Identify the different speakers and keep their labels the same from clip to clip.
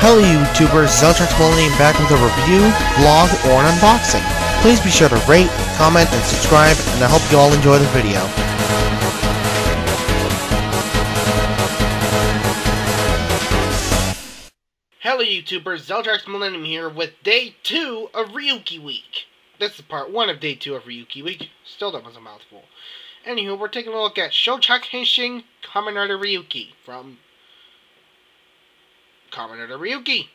Speaker 1: Hello YouTubers, Souchaku back with a review, vlog, or an unboxing. Please be sure to rate, comment, and subscribe, and I hope you all enjoy the video. Hello YouTubers, Souchaku here with Day 2 of Ryuki Week. This is part 1 of Day 2 of Ryuki Week. Still that was a mouthful. Anywho, we're taking a look at Souchaku Henshin Kamen Rider Ryuki from Kamen Rider Ryuki.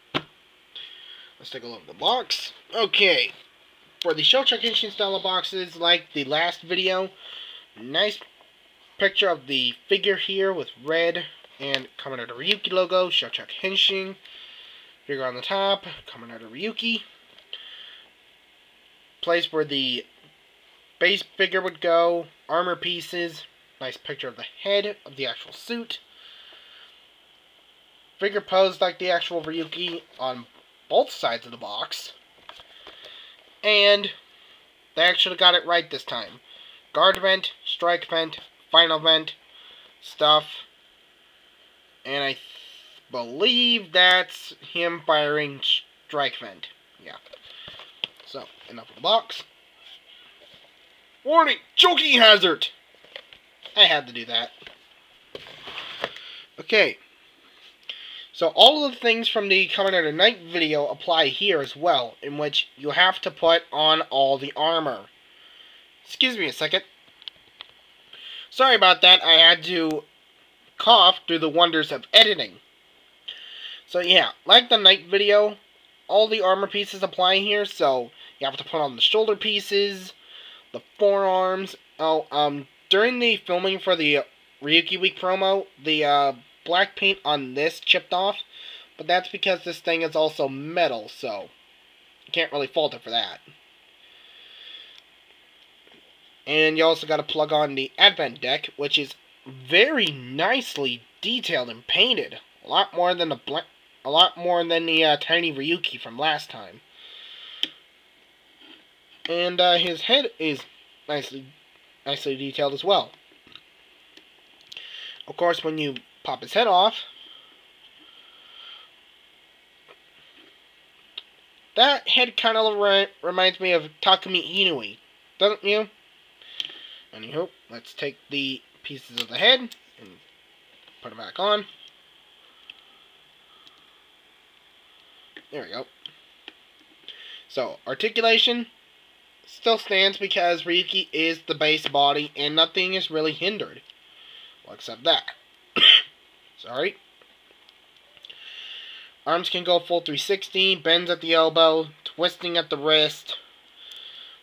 Speaker 1: Let's take a look at the box. Okay, for the Souchaku Henshin style of boxes, like the last video, nice picture of the figure here with red and Kamen Rider Ryuki logo, Souchaku Henshin. Figure on the top, Kamen Rider Ryuki. Place where the base figure would go, armor pieces, nice picture of the head of the actual suit. Figure posed like the actual Ryuki on both sides of the box. And they actually got it right this time. Guard vent, strike vent, final vent, stuff. And I believe that's him firing strike vent. Yeah. So, enough of the box. Warning! Choking hazard! I had to do that. Okay. So all of the things from the Kamen Rider Night video apply here as well, in which you have to put on all the armor. Excuse me a second. Sorry about that, I had to cough through the wonders of editing. So yeah, like the Night video, all the armor pieces apply here, so you have to put on the shoulder pieces, the forearms. During the filming for the Ryuki Week promo, the black paint on this chipped off, but that's because this thing is also metal, so you can't really fault it for that. And you also got to plug on the Advent deck, which is very nicely detailed and painted. A lot more than the tiny Ryuki from last time. And his head is nicely detailed as well. Of course, when you pop his head off, that head kind of reminds me of Takumi Inui, doesn't you? Anywho, let's take the pieces of the head and put them back on. There we go. So, articulation still stands because Ryuki is the base body and nothing is really hindered. Well, except that. Sorry. Arms can go full 360, bends at the elbow, twisting at the wrist,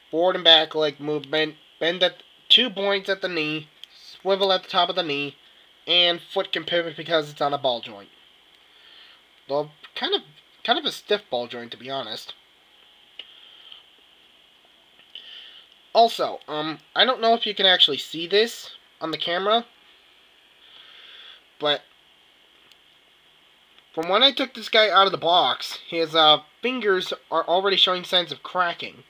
Speaker 1: forward and back leg movement, bend at 2 points at the knee, swivel at the top of the knee, and foot can pivot because it's on a ball joint. Though kind of a stiff ball joint, to be honest. Also, I don't know if you can actually see this on the camera, but from when I took this guy out of the box, his fingers are already showing signs of cracking.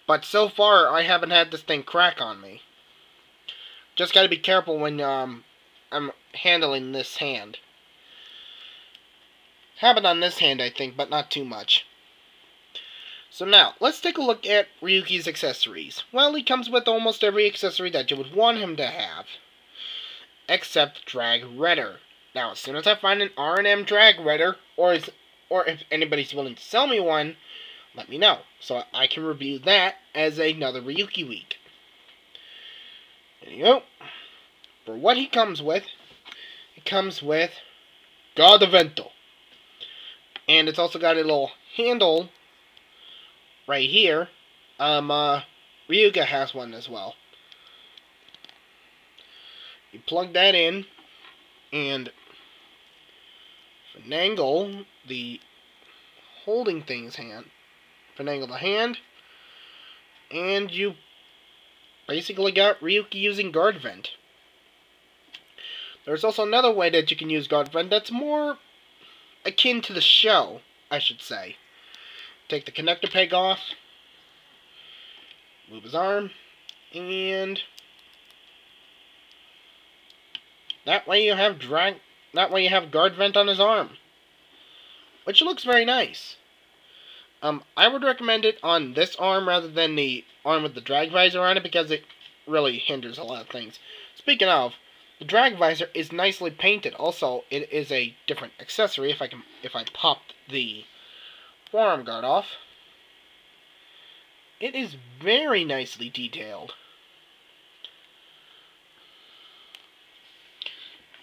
Speaker 1: But so far, I haven't had this thing crack on me. Just gotta be careful when I'm handling this hand. Happened on this hand, I think, but not too much. So now, let's take a look at Ryuki's accessories. Well, he comes with almost every accessory that you would want him to have, except Drag Redder. Now, as soon as I find an R&M Drag Redder, or if anybody's willing to sell me one, let me know, so I can review that as another Ryuki Week. There you go. For what he comes with, it comes with God Evento. And it's also got a little handle right here. Ryuga has one as well. You plug that in and finagle the holding thing's hand. Finagle the hand, and you basically got Ryuki using guard vent. There's also another way that you can use guard vent that's more akin to the show, I should say. Take the connector peg off, move his arm, and that way you have guard vent on his arm. which looks very nice. I would recommend it on this arm rather than the arm with the drag visor on it because it really hinders a lot of things. Speaking of, the drag visor is nicely painted. Also, it is a different accessory. If I pop the forearm guard off, it is very nicely detailed.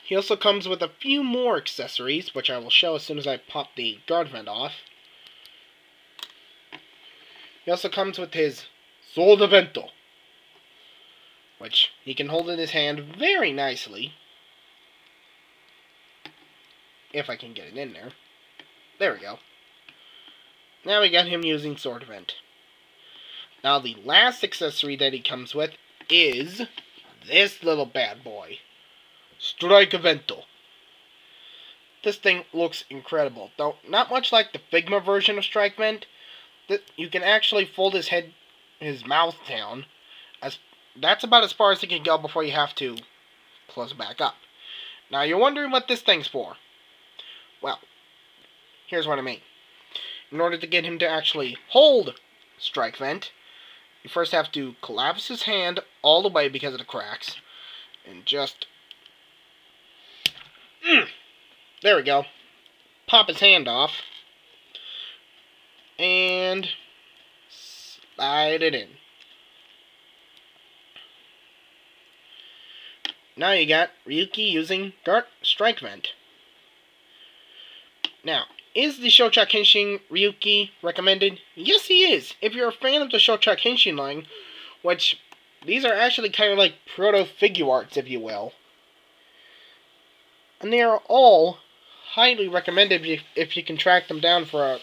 Speaker 1: He also comes with a few more accessories, which I will show as soon as I pop the guard vent off. He also comes with his Sword Vento, which he can hold in his hand very nicely. If I can get it in there. There we go. Now we got him using Sword Vent. Now the last accessory that he comes with is this little bad boy. Strike Vento. This thing looks incredible. Though not much like the Figma version of Strike Vent. You can actually fold his mouth down. That's about as far as it can go before you have to close it back up. Now you're wondering what this thing's for. Well, here's what I mean. In order to get him to actually hold Strike Vent, you first have to collapse his hand all the way because of the cracks. And just... there we go. Pop his hand off. And slide it in. Now you got Ryuki using Strike Vent. Now, is the Souchaku Henshin Ryuki recommended? Yes, he is. If you're a fan of the Souchaku Henshin line, which these are actually kind of like proto-figure arts, if you will. And they are all highly recommended if you can track them down for a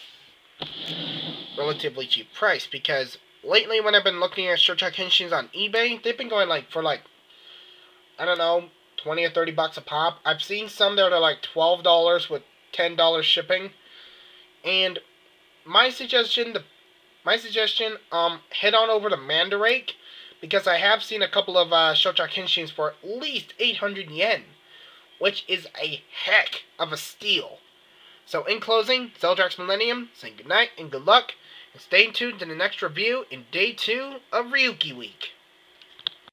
Speaker 1: relatively cheap price, because lately when I've been looking at Souchaku Henshins on eBay, they've been going for I don't know, 20 or 30 bucks a pop. I've seen some that are like $12 with $10 shipping. And my suggestion, head on over to Mandarake, because I have seen a couple of Souchaku Henshins for at least 800 yen, which is a heck of a steal. So in closing, Zeldrax Millennium, saying goodnight and good luck, and stay tuned to the next review in Day 2 of Ryuki Week.